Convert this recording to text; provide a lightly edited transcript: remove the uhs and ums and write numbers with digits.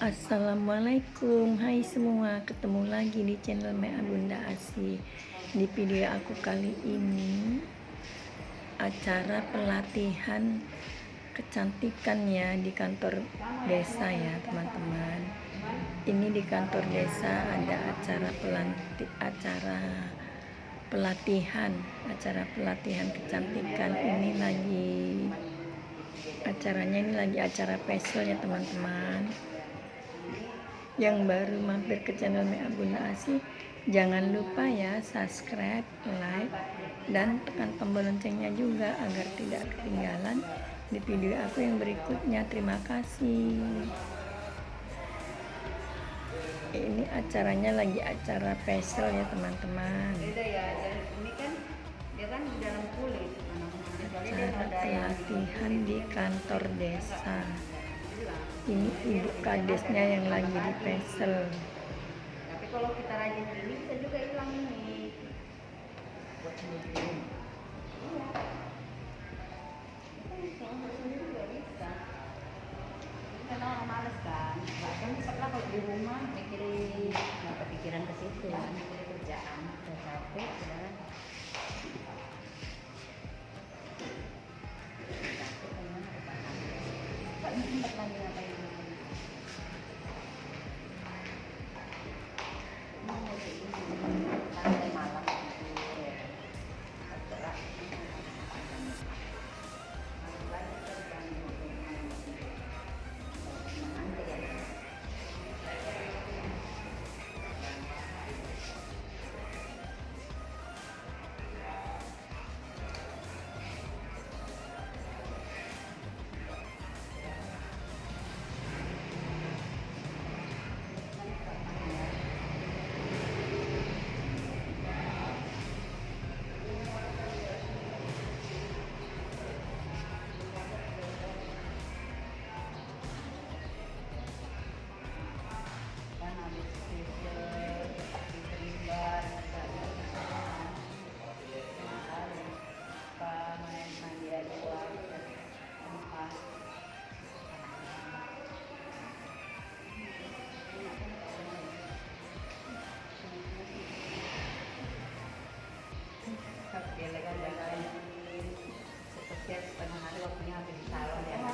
Assalamualaikum, hai semua, ketemu lagi di channel Mea Bunda Asi. Di video aku kali ini acara pelatihan kecantikan ya di kantor desa ya teman-teman. Ini di kantor desa ada acara pelatihan kecantikan. Ini lagi acara facial ya teman-teman. Yang baru mampir ke channel Mea Bunda Asi, jangan lupa ya subscribe, like, dan tekan tombol loncengnya juga agar tidak ketinggalan di video aku yang berikutnya. Terima kasih. Ini acaranya lagi acara facial ya teman-teman. Ini kan dia kan di dalam kulit. Acara pelatihan di kantor desa. Ini ibu kadesnya yang lagi di facial. Tapi kalau kita rajin ini bisa juga hilang ini. Buat sendiri. Karena orang males kan, bahkan setelah kalau di rumah mikirin nggak kepikiran ke situ kan, mikirin kerjaan, udah capek, udah sempat lagi ngapain santai malam kan habis facial, diterima, mandi aja tempat. Dia lagi jalan seperti setengah hari waktunya habis di salon ya.